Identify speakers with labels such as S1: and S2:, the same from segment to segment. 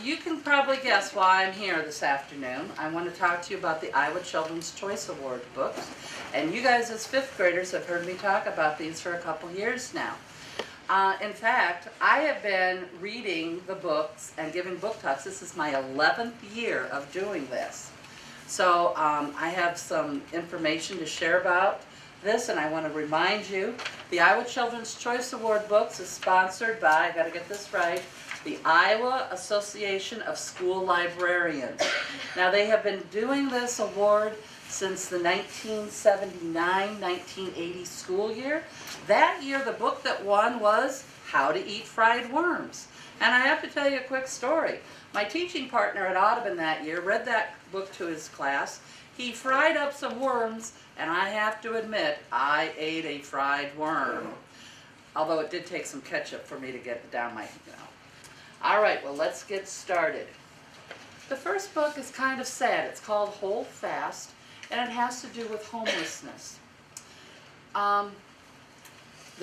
S1: you can probably guess why I'm here this afternoon. I want to talk to you about the Iowa Children's Choice Award books. And you guys as fifth graders have heard me talk about these for a couple years now. In fact, I have been reading the books and giving book talks. This is my 11th year of doing this. So I have some information to share about this, and I want to remind you, the Iowa Children's Choice Award books is sponsored by, I got to get this right, the Iowa Association of School Librarians. Now they have been doing this award since the 1979-1980 school year. That year the book that won was How to Eat Fried Worms. And I have to tell you a quick story. My teaching partner at Audubon that year read that book to his class. He fried up some worms, and I have to admit, I ate a fried worm. Although it did take some ketchup for me to get it down my, All right, well, let's get started. The first book is kind of sad. It's called Hold Fast, and it has to do with homelessness. The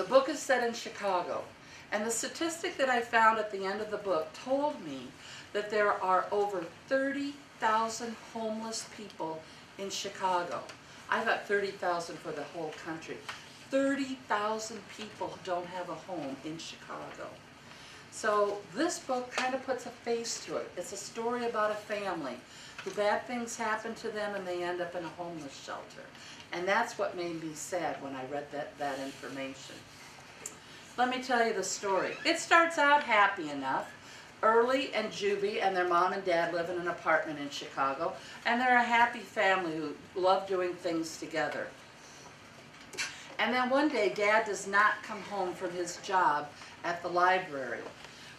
S1: book is set in Chicago, and the statistic that I found at the end of the book told me that there are over 30,000 homeless people in Chicago. I thought 30,000 for the whole country. 30,000 people don't have a home in Chicago. So this book kind of puts a face to it. It's a story about a family who bad things happen to them and they end up in a homeless shelter. And that's what made me sad when I read that information. Let me tell you the story. It starts out happy enough. Early and Juby and their mom and dad live in an apartment in Chicago, and they're a happy family who love doing things together. And then one day, Dad does not come home from his job at the library.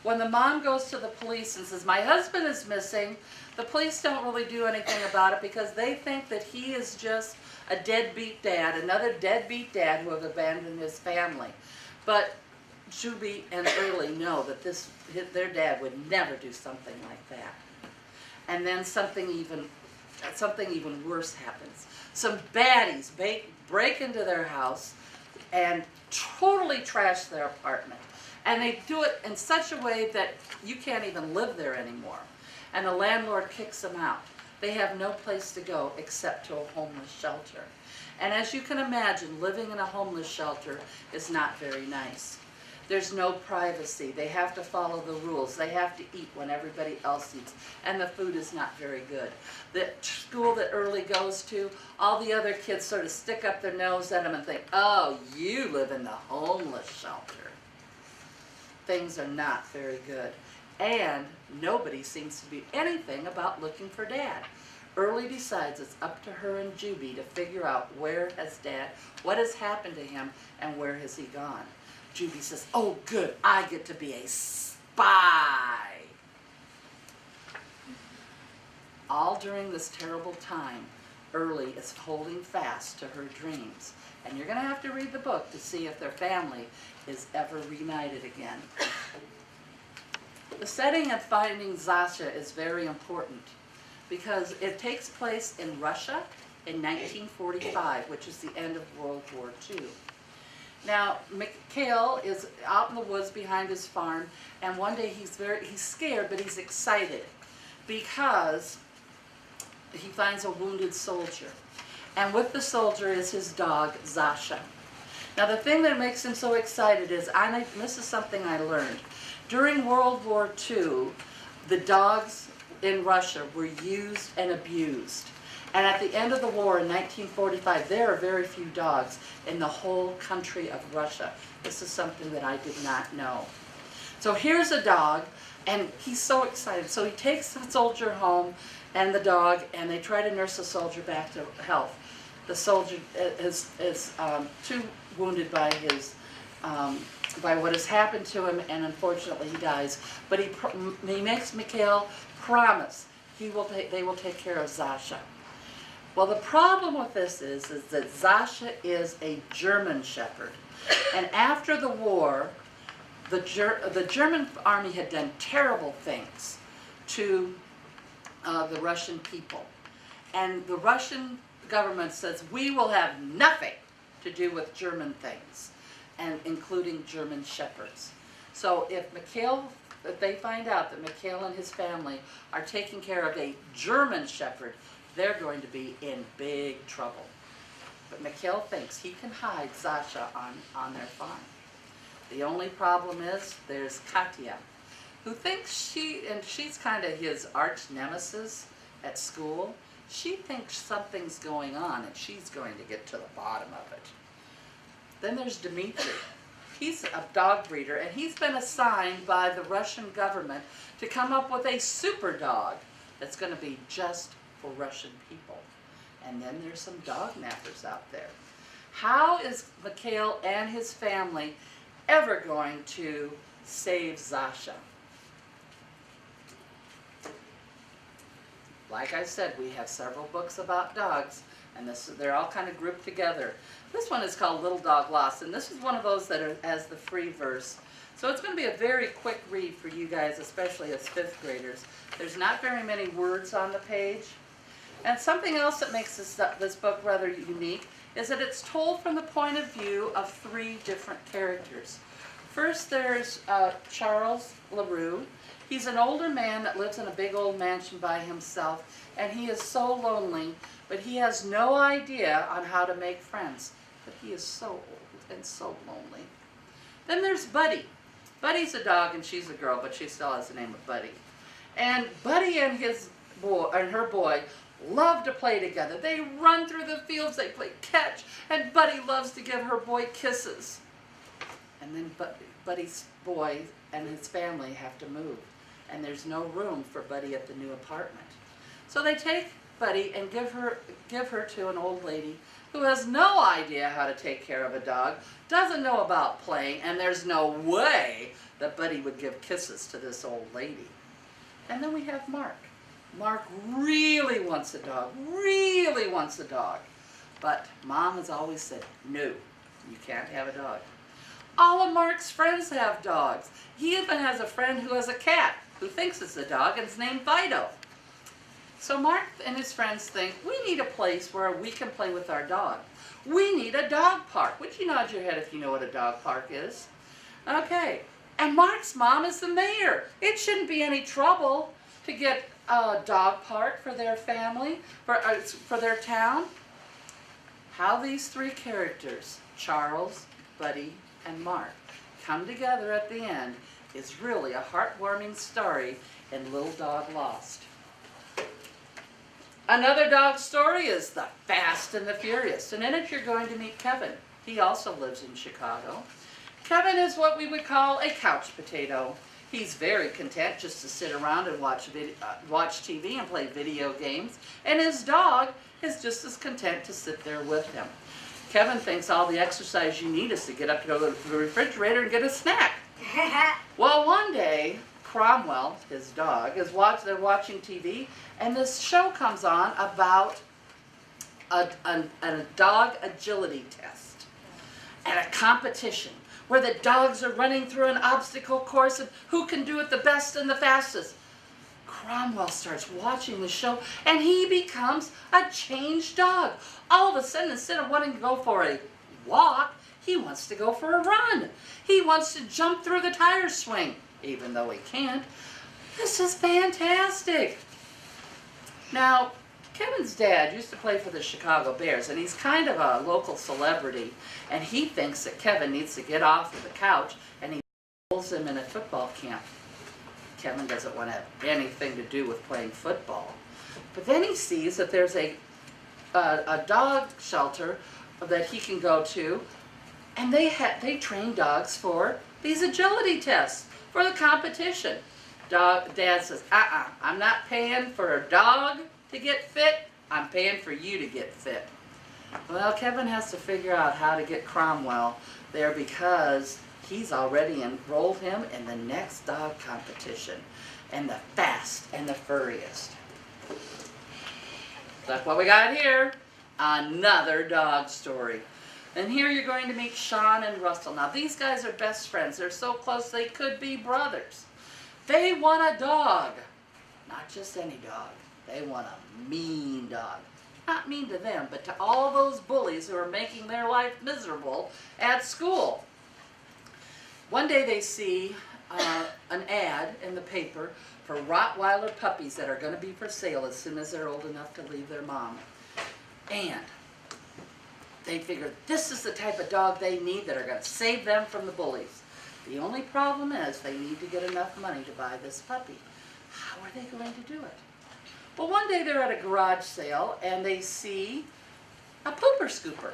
S1: When the mom goes to the police and says, "My husband is missing," the police don't really do anything about it because they think that he is just a deadbeat dad, another deadbeat dad who have abandoned his family. But Juby and Early know that their dad would never do something like that. And then something even worse happens. Some baddies break into their house and totally trash their apartment. And they do it in such a way that you can't even live there anymore. And the landlord kicks them out. They have no place to go except to a homeless shelter. And as you can imagine, living in a homeless shelter is not very nice. There's no privacy. They have to follow the rules. They have to eat when everybody else eats. And the food is not very good. The school that Early goes to, all the other kids sort of stick up their nose at him and think, "Oh, you live in the homeless shelter." Things are not very good. And nobody seems to be anything about looking for Dad. Early decides it's up to her and Juby to figure out where has Dad, what has happened to him, and where has he gone. Juby says, "Oh good, I get to be a spy." All during this terrible time, Early is holding fast to her dreams. And you're going to have to read the book to see if their family is ever reunited again. The setting of Finding Zasha is very important because it takes place in Russia in 1945, which is the end of World War II. Now, Mikhail is out in the woods behind his farm, and one day he's scared, but he's excited because he finds a wounded soldier. And with the soldier is his dog, Zasha. Now, the thing that makes him so excited is, and this is something I learned, during World War II, the dogs in Russia were used and abused. And at the end of the war in 1945, there are very few dogs in the whole country of Russia. This is something that I did not know. So here's a dog, and he's so excited. So he takes the soldier home and the dog, and they try to nurse the soldier back to health. The soldier is too wounded by what has happened to him, and unfortunately he dies. But he makes Mikhail promise they will take care of Zasha. Well, the problem with this is that Zasha is a German Shepherd. And after the war, the German army had done terrible things to the Russian people. And the Russian government says, "We will have nothing to do with German things," and including German Shepherds. So if Mikhail that they find out that Mikhail and his family are taking care of a German Shepherd, they're going to be in big trouble. But Mikhail thinks he can hide Sasha on their farm. The only problem is there's Katya, who thinks she's kind of his arch nemesis at school. She thinks something's going on and she's going to get to the bottom of it. Then there's Dmitri. He's a dog breeder, and he's been assigned by the Russian government to come up with a super dog that's going to be just for Russian people. And then there's some dog nappers out there. How is Mikhail and his family ever going to save Sasha? Like I said, we have several books about dogs, and they're all kind of grouped together. This one is called Little Dog Lost, and this is one of those that has the free verse. So it's going to be a very quick read for you guys, especially as 5th graders. There's not very many words on the page. And something else that makes this book rather unique is that it's told from the point of view of 3 different characters. First, there's Charles LaRue. He's an older man that lives in a big old mansion by himself, and he is so lonely, but he has no idea on how to make friends. But he is so old and so lonely. Then there's Buddy. Buddy's a dog and she's a girl, but she still has the name of Buddy. And Buddy and his boy and her boy love to play together. They run through the fields, they play catch, and Buddy loves to give her boy kisses. And then Buddy's boy and his family have to move, and there's no room for Buddy at the new apartment. So they take Buddy and give her to an old lady who has no idea how to take care of a dog, doesn't know about playing, and there's no way that Buddy would give kisses to this old lady. And then we have Mark. Mark really wants a dog, really wants a dog. But Mom has always said, no, you can't have a dog. All of Mark's friends have dogs. He even has a friend who has a cat who thinks it's a dog, and it's named Fido. So Mark and his friends think, we need a place where we can play with our dog. We need a dog park. Would you nod your head if you know what a dog park is? Okay. And Mark's mom is the mayor. It shouldn't be any trouble to get a dog park for their family, for their town. How these 3 characters, Charles, Buddy, and Mark, come together at the end is really a heartwarming story in Little Dog Lost. Another dog story is The Fast and the Furious, and in it you're going to meet Kevin. He also lives in Chicago. Kevin is what we would call a couch potato. He's very content just to sit around and watch TV and play video games, and his dog is just as content to sit there with him. Kevin thinks all the exercise you need is to get up to the refrigerator and get a snack. Well, one day, Cromwell, his dog, they're watching TV, and this show comes on about a dog agility test and a competition where the dogs are running through an obstacle course and who can do it the best and the fastest. Cromwell starts watching the show, and he becomes a changed dog. All of a sudden, instead of wanting to go for a walk, he wants to go for a run. He wants to jump through the tire swing, even though he can't. This is fantastic. Now, Kevin's dad used to play for the Chicago Bears, and he's kind of a local celebrity, and he thinks that Kevin needs to get off of the couch, and he pulls him in a football camp. Kevin doesn't want to have anything to do with playing football. But then he sees that there's a dog shelter that he can go to, and they train dogs for these agility tests, for the competition. Dad says, I'm not paying for a dog to get fit, I'm paying for you to get fit. Well, Kevin has to figure out how to get Cromwell there because he's already enrolled him in the next dog competition, and the Fast and the Furious. That's what we got here. Another dog story. And here you're going to meet Sean and Russell. Now these guys are best friends. They're so close they could be brothers. They want a dog. Not just any dog. They want a mean dog. Not mean to them, but to all those bullies who are making their life miserable at school. One day they see an ad in the paper for Rottweiler puppies that are going to be for sale as soon as they're old enough to leave their mom. And they figured this is the type of dog they need that are going to save them from the bullies. The only problem is they need to get enough money to buy this puppy. How are they going to do it? Well, one day they're at a garage sale and they see a pooper scooper.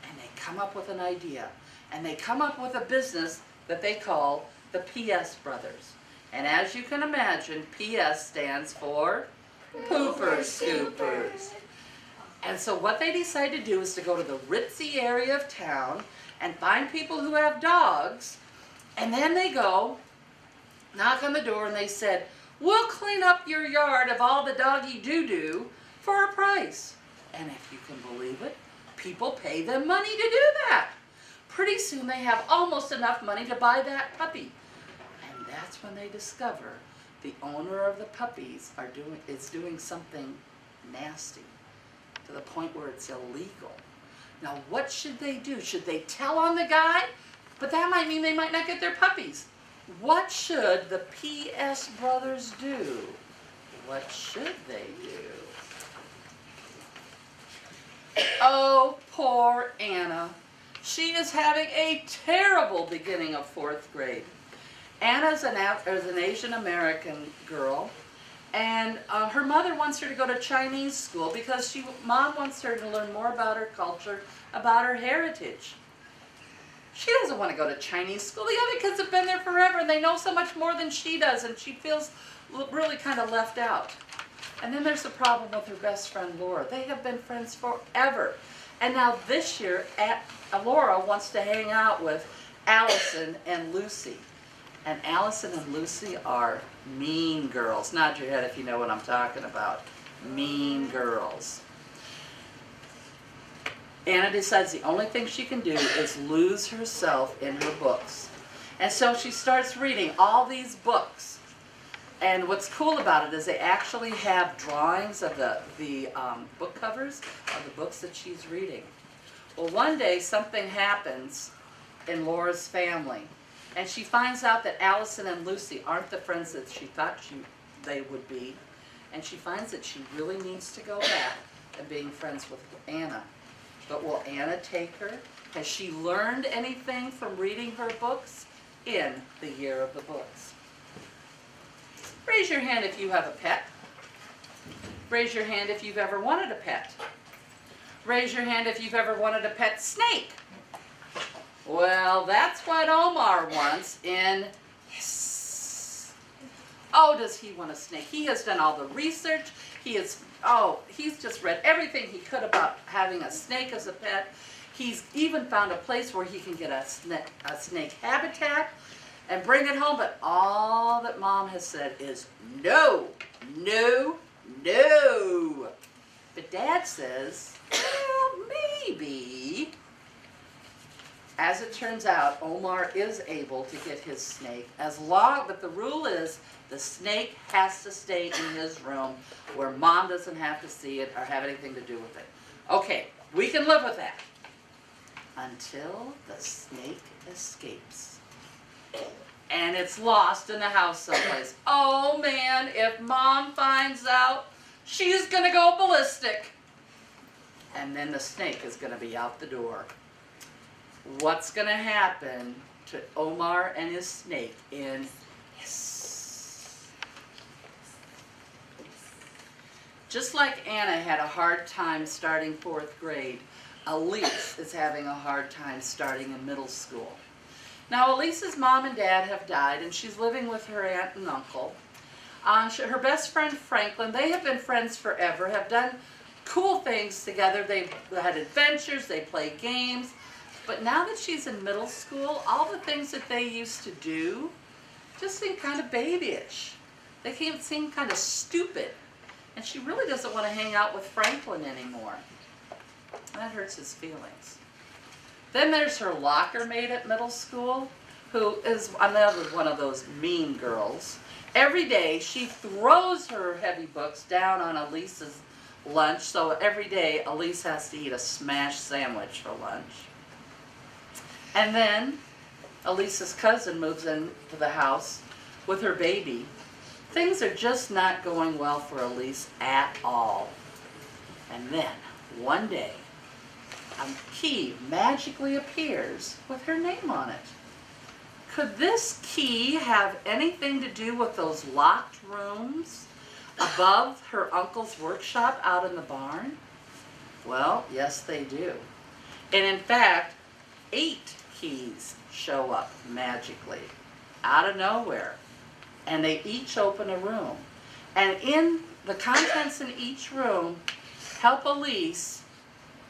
S1: And they come up with an idea. And they come up with a business that they call the PS Brothers. And as you can imagine, PS stands for Pooper Scoopers. And so what they decide to do is to go to the ritzy area of town and find people who have dogs. And then they go, knock on the door, and they said, we'll clean up your yard of all the doggy doo-doo for a price. And if you can believe it, people pay them money to do that. Pretty soon they have almost enough money to buy that puppy. And that's when they discover the owner of the puppies is doing something nasty to the point where it's illegal. Now what should they do? Should they tell on the guy? But that might mean they might not get their puppies. What should the PS Brothers do? What should they do? Oh, poor Anna. She is having a terrible beginning of 4th grade. Anna's an Asian American girl, and her mother wants her to go to Chinese school because mom wants her to learn more about her culture, about her heritage. She doesn't want to go to Chinese school. The other kids have been there forever and they know so much more than she does, and she feels really kind of left out. And then there's the problem with her best friend Laura. They have been friends forever. And now this year, Laura wants to hang out with Allison and Lucy. And Allison and Lucy are mean girls. Nod your head if you know what I'm talking about. Mean girls. Anna decides the only thing she can do is lose herself in her books. And so she starts reading all these books. And what's cool about it is they actually have drawings of the book covers of the books that she's reading. Well, one day something happens in Laura's family. And she finds out that Allison and Lucy aren't the friends that she thought they would be. And she finds that she really needs to go back and being friends with Anna. But will Anna take her? Has she learned anything from reading her books in the year of the books? Raise your hand if you have a pet. Raise your hand if you've ever wanted a pet. Raise your hand if you've ever wanted a pet snake. Well, that's what Omar wants in yes. Oh, does he want a snake? He has done all the research. He's just read everything he could about having a snake as a pet. He's even found a place where he can get a snake habitat and bring it home, but all that Mom has said is no, no, no. But Dad says, well, maybe. As it turns out, Omar is able to get his snake but the rule is the snake has to stay in his room where Mom doesn't have to see it or have anything to do with it. Okay, we can live with that. Until the snake escapes. And it's lost in the house someplace. Oh man, if Mom finds out, she's gonna go ballistic. And then the snake is gonna be out the door. What's gonna happen to Omar and his snake in yes. Just like Anna had a hard time starting 4th grade, Elise is having a hard time starting in middle school. Now Elise's mom and dad have died and she's living with her aunt and uncle. Her best friend Franklin, they have been friends forever, have done cool things together. They've had adventures, they play games. But now that she's in middle school, all the things that they used to do just seem kind of babyish. They seem kind of stupid. And she really doesn't want to hang out with Franklin anymore. That hurts his feelings. Then there's her locker mate at middle school, who is another one of those mean girls. Every day she throws her heavy books down on Elise's lunch, so every day Elise has to eat a smashed sandwich for lunch. And then Elisa's cousin moves into the house with her baby. Things are just not going well for Elise at all. And then, one day, a key magically appears with her name on it. Could this key have anything to do with those locked rooms above her uncle's workshop out in the barn? Well, yes they do. And in fact, 8 keys show up magically out of nowhere. And they each open a room. And in the contents in each room help Elise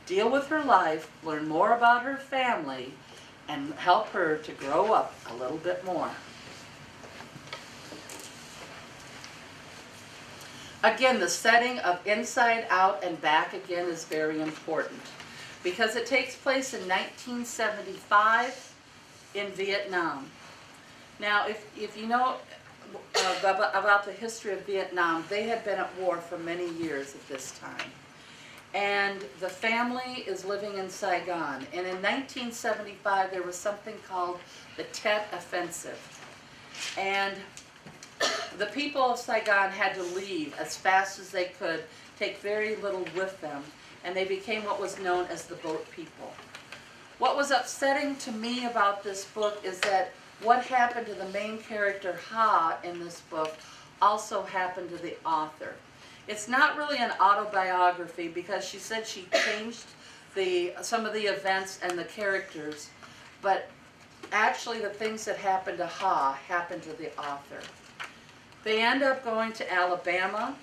S1: deal with her life, learn more about her family, and help her to grow up a little bit more. Again, the setting of Inside Out and Back Again is very important because it takes place in 1975 in Vietnam. Now, if you know about the history of Vietnam, they had been at war for many years at this time. And the family is living in Saigon. And in 1975, there was something called the Tet Offensive. And the people of Saigon had to leave as fast as they could, take very little with them, and they became what was known as the boat people. What was upsetting to me about this book is that what happened to the main character, Ha, in this book also happened to the author. It's not really an autobiography because she said she changed some of the events and the characters, but actually the things that happened to Ha happened to the author. They end up going to Alabama.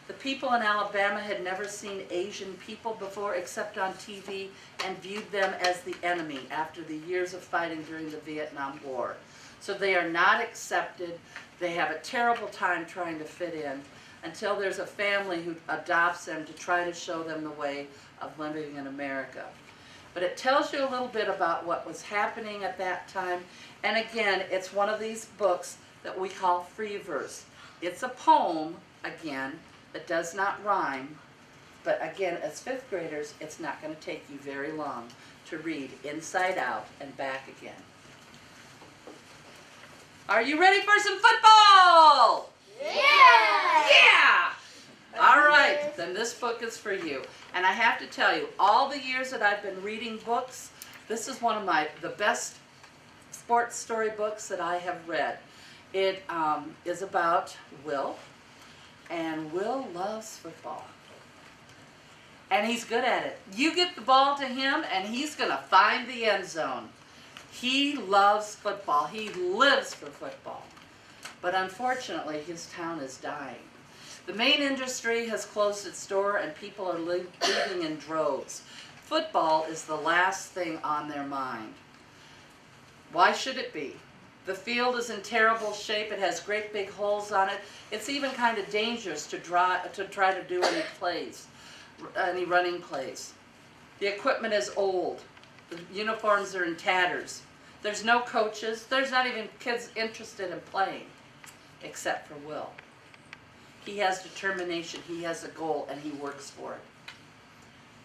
S1: The people in Alabama had never seen Asian people before except on TV and viewed them as the enemy after the years of fighting during the Vietnam War. So they are not accepted. They have a terrible time trying to fit in until there's a family who adopts them to try to show them the way of living in America. But it tells you a little bit about what was happening at that time. And again, it's one of these books that we call free verse. It's a poem, again, that does not rhyme, but again, as 5th graders, it's not going to take you very long to read Inside Out and Back Again. Are you ready for some football?
S2: Yeah!
S1: Yeah! All right, then this book is for you. And I have to tell you, all the years that I've been reading books, this is one of the best sports story books that I have read. It is about Will, and Will loves football. And he's good at it. You get the ball to him, and he's going to find the end zone. He loves football. He lives for football. But unfortunately, his town is dying. The main industry has closed its door, and people are leaving in droves. Football is the last thing on their mind. Why should it be? The field is in terrible shape. It has great big holes on it. It's even kind of dangerous to try to do any plays, any running plays. The equipment is old. The uniforms are in tatters. There's no coaches. There's not even kids interested in playing, except for Will. He has determination. He has a goal, and he works for it.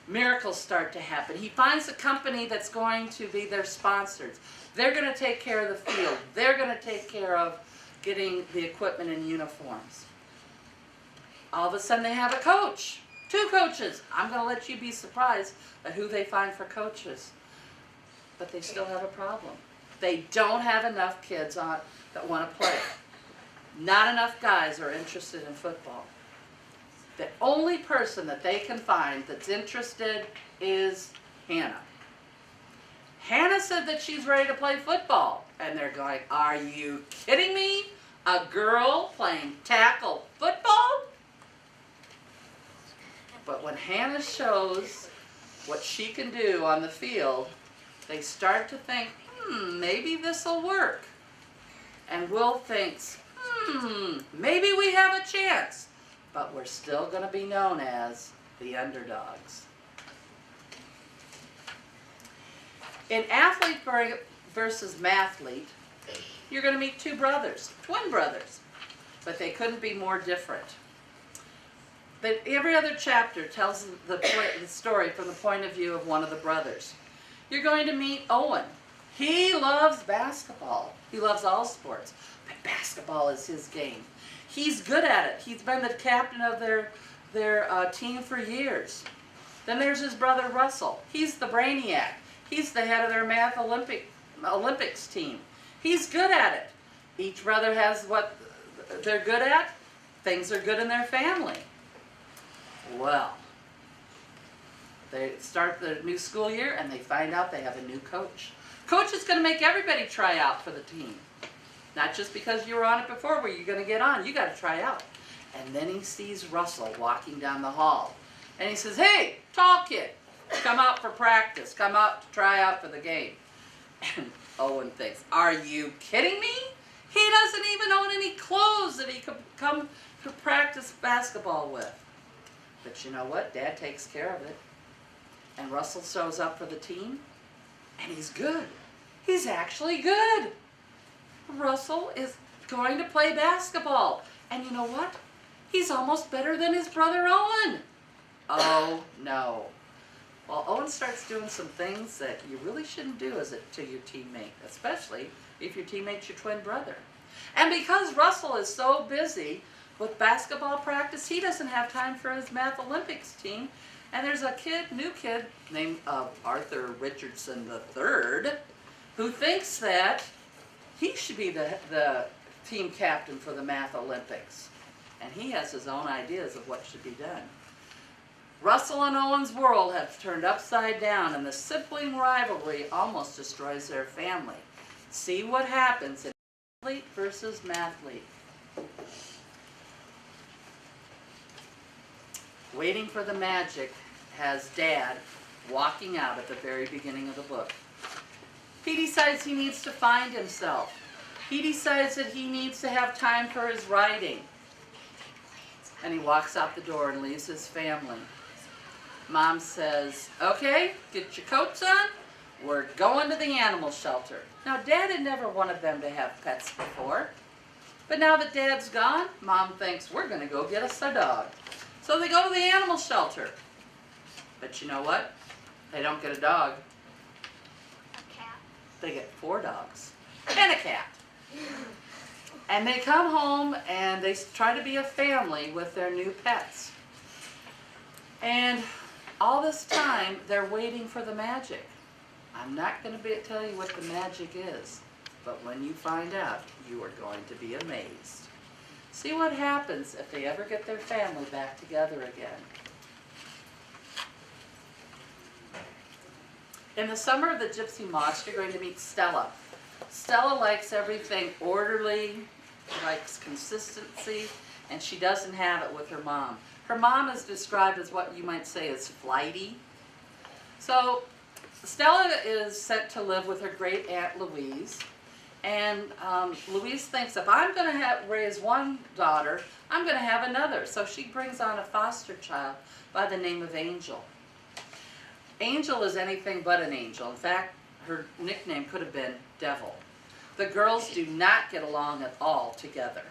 S1: Miracles start to happen. He finds a company that's going to be their sponsors. They're going to take care of the field. They're going to take care of getting the equipment and uniforms. All of a sudden they have a coach. 2 coaches. I'm going to let you be surprised at who they find for coaches. But they still have a problem. They don't have enough kids that want to play. Not enough guys are interested in football. The only person that they can find that's interested is Hannah. Hannah said that she's ready to play football. And they're going, are you kidding me? A girl playing tackle football? But when Hannah shows what she can do on the field, they start to think, maybe this will work. And Will thinks, maybe we have a chance. But we're still going to be known as the underdogs. In Athlete versus Mathlete, you're going to meet 2 brothers, twin brothers, but they couldn't be more different. But every other chapter tells the story from the point of view of one of the brothers. You're going to meet Owen. He loves basketball. He loves all sports, but basketball is his game. He's good at it. He's been the captain of their team for years. Then there's his brother Russell. He's the brainiac. He's the head of their math Olympics team. He's good at it. Each brother has what they're good at. Things are good in their family. Well, they start the new school year and they find out they have a new coach. Coach is going to make everybody try out for the team. Not just because you were on it before where you're going to get on. You got to try out. And then he sees Russell walking down the hall. And he says, "Hey, tall kid, come out for practice. Come out to try out for the game." And Owen thinks, "Are you kidding me? He doesn't even own any clothes that he could come to practice basketball with." But you know what? Dad takes care of it. And Russell shows up for the team, and he's good. He's actually good. Russell is going to play basketball. And you know what? He's almost better than his brother Owen. Oh, no. Well, Owen starts doing some things that you really shouldn't do to your teammate, especially if your teammate's your twin brother. And because Russell is so busy with basketball practice, he doesn't have time for his math Olympics team. And there's a new kid named Arthur Richardson III, who thinks that he should be the team captain for the math Olympics. And he has his own ideas of what should be done. Russell and Owen's world have turned upside down, and the sibling rivalry almost destroys their family. See what happens in athlete versus mathlete. Waiting for the Magic has Dad walking out at the very beginning of the book. He decides he needs to find himself. He decides that he needs to have time for his writing. And he walks out the door and leaves his family. Mom says, "Okay, get your coats on. We're going to the animal shelter." Now, Dad had never wanted them to have pets before. But now that Dad's gone, Mom thinks, we're going to go get us a dog. So they go to the animal shelter. But you know what? They don't get a dog.
S2: A cat.
S1: They get 4 dogs and a cat. And they come home and they try to be a family with their new pets. And all this time, they're waiting for the magic. I'm not going to tell you what the magic is, but when you find out, you are going to be amazed. See what happens if they ever get their family back together again. In the summer of the Gypsy Moths, you're going to meet Stella. Stella likes everything orderly, likes consistency, and she doesn't have it with her mom. Her mom is described as what you might say is flighty. So Stella is sent to live with her great aunt Louise. And Louise thinks, if I'm going to raise one daughter, I'm going to have another. So she brings on a foster child by the name of Angel. Angel is anything but an angel. In fact, her nickname could have been Devil. The girls do not get along at all together.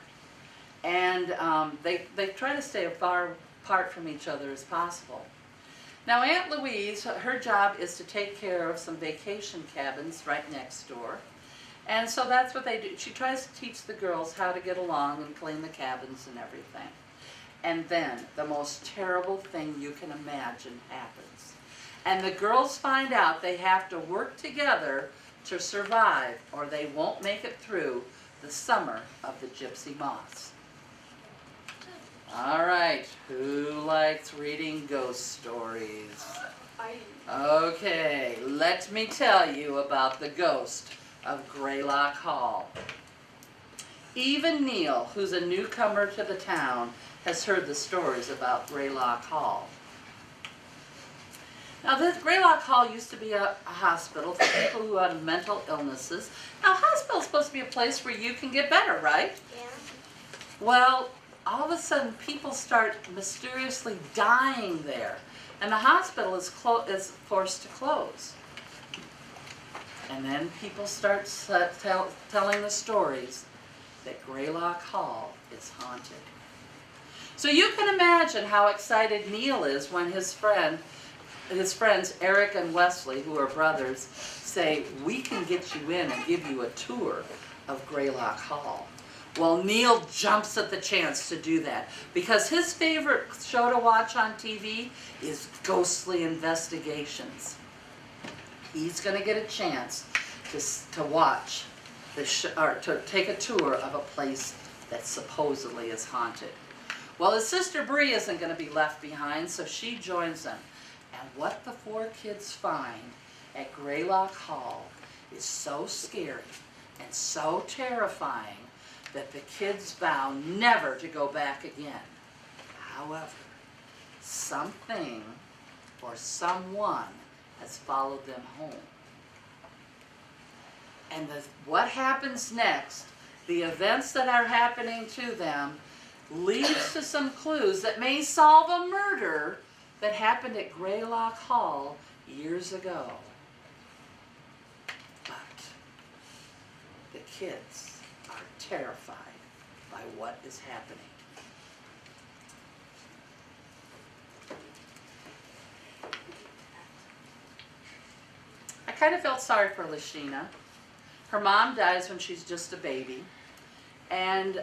S1: And they try to stay as far apart from each other as possible. Now, Aunt Louise, her job is to take care of some vacation cabins right next door. And so that's what they do. She tries to teach the girls how to get along and clean the cabins and everything. And then the most terrible thing you can imagine happens. And the girls find out they have to work together to survive, or they won't make it through the summer of the Gypsy Moths. All right, who likes reading ghost stories? Okay, let me tell you about the ghost of Greylock Hall. Even Neil, who's a newcomer to the town, has heard the stories about Greylock Hall. Now, this Greylock Hall used to be a hospital for people who had mental illnesses. Now, a hospital is supposed to be a place where you can get better, right?
S2: Yeah.
S1: Well, all of a sudden, people start mysteriously dying there, and the hospital is forced to close. And then people start telling the stories that Greylock Hall is haunted. So you can imagine how excited Neil is when his friend his friends Eric and Wesley, who are brothers, say, we can get you in and give you a tour of Greylock Hall. Well, Neil jumps at the chance to do that because his favorite show to watch on TV is Ghostly Investigations. He's going to get a chance to watch or to take a tour of a place that supposedly is haunted. Well, his sister Bree isn't going to be left behind, so she joins them. And what the four kids find at Greylock Hall is so scary and so terrifying that the kids vow never to go back again. However, something or someone has followed them home. And what happens next, the events that are happening to them, leads to some clues that may solve a murder that happened at Greylock Hall years ago. But the kids are terrified by what is happening. I kind of felt sorry for Lashina. Her mom dies when she's just a baby, and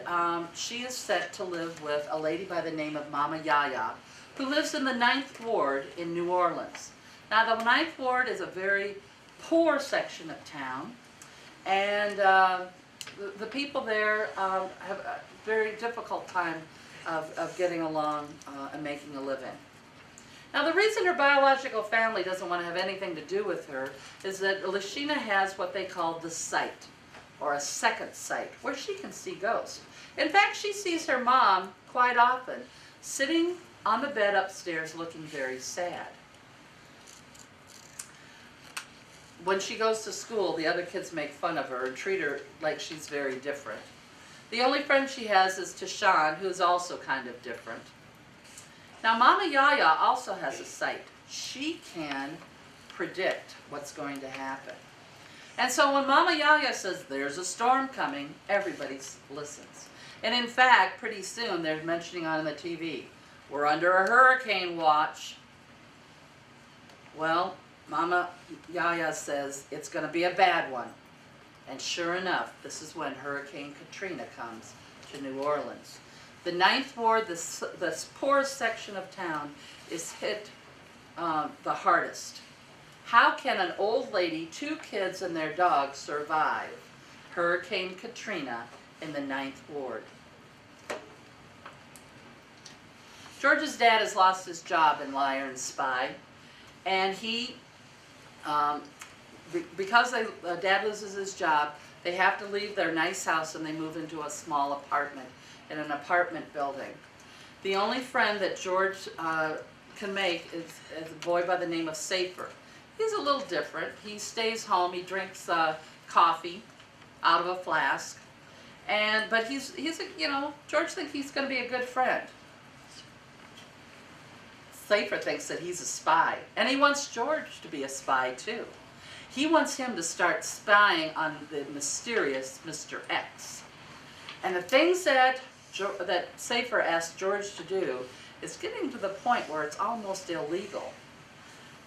S1: she is set to live with a lady by the name of Mama Yaya, who lives in the 9th Ward in New Orleans. Now, the 9th Ward is a very poor section of town, and the people there have a very difficult time of getting along and making a living. Now, the reason her biological family doesn't want to have anything to do with her is that Lashina has what they call the sight, or a second sight, where she can see ghosts. In fact, she sees her mom quite often, sitting on the bed upstairs looking very sad. When she goes to school, the other kids make fun of her and treat her like she's very different. The only friend she has is Tashawn, who's also kind of different. Now, Mama Yaya also has a sight. She can predict what's going to happen. And so when Mama Yaya says, there's a storm coming, everybody listens. And in fact, pretty soon they're mentioning on the TV, we're under a hurricane watch. Well, Mama Yaya says it's going to be a bad one. And sure enough, this is when Hurricane Katrina comes to New Orleans. The 9th Ward, the poorest section of town, is hit the hardest. How can an old lady, 2 kids, and their dog survive Hurricane Katrina in the 9th Ward? George's dad has lost his job in Liar and Spy, and he, because Dad loses his job, they have to leave their nice house and they move into a small apartment in an apartment building. The only friend that George can make is a boy by the name of Safer. He's a little different. He stays home. He drinks coffee out of a flask, but he's George thinks he's going to be a good friend. Safer thinks that he's a spy, and he wants George to be a spy too. He wants him to start spying on the mysterious Mr. X. And the things that Safer asked George to do is getting to the point where it's almost illegal.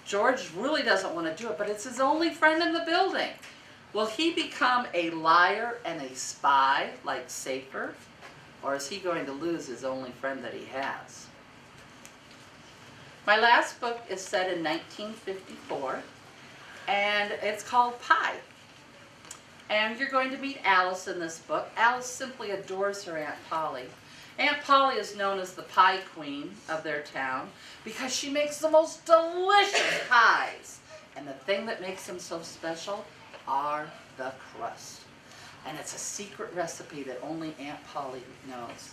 S1: George really doesn't want to do it, but it's his only friend in the building. Will he become a liar and a spy like Safer? Or is he going to lose his only friend that he has? My last book is set in 1954, and it's called Pie. And you're going to meet Alice in this book. Alice simply adores her Aunt Polly. Aunt Polly is known as the pie queen of their town because she makes the most delicious pies. And the thing that makes them so special are the crust. And it's a secret recipe that only Aunt Polly knows.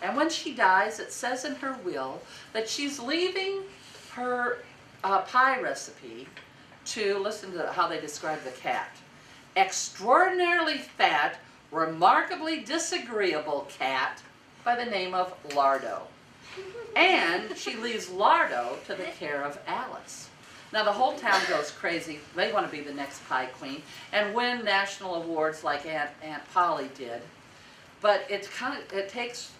S1: And when she dies, it says in her will that she's leaving her pie recipe to, listen to how they describe the cat, extraordinarily fat, remarkably disagreeable cat by the name of Lardo. And she leaves Lardo to the care of Alice. Now the whole town goes crazy. They want to be the next pie queen and win national awards like Aunt Polly did. But it takes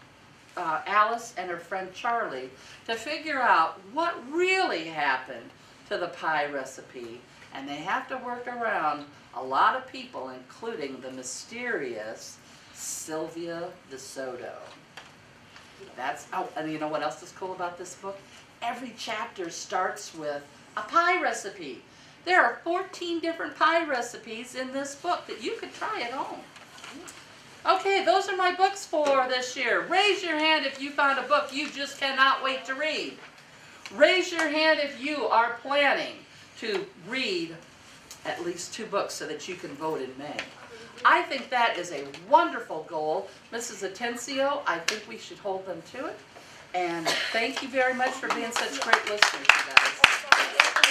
S1: Alice and her friend Charlie to figure out what really happened to to the pie recipe, and they have to work around a lot of people, including the mysterious Sylvia DeSoto. And you know what else is cool about this book? Every chapter starts with a pie recipe. There are 14 different pie recipes in this book that you could try at home. Okay, those are my books for this year. Raise your hand if you found a book you just cannot wait to read. Raise your hand if you are planning to read at least 2 books so that you can vote in May. I think that is a wonderful goal. Mrs. Atencio, I think we should hold them to it. And thank you very much for being such great listeners, you guys.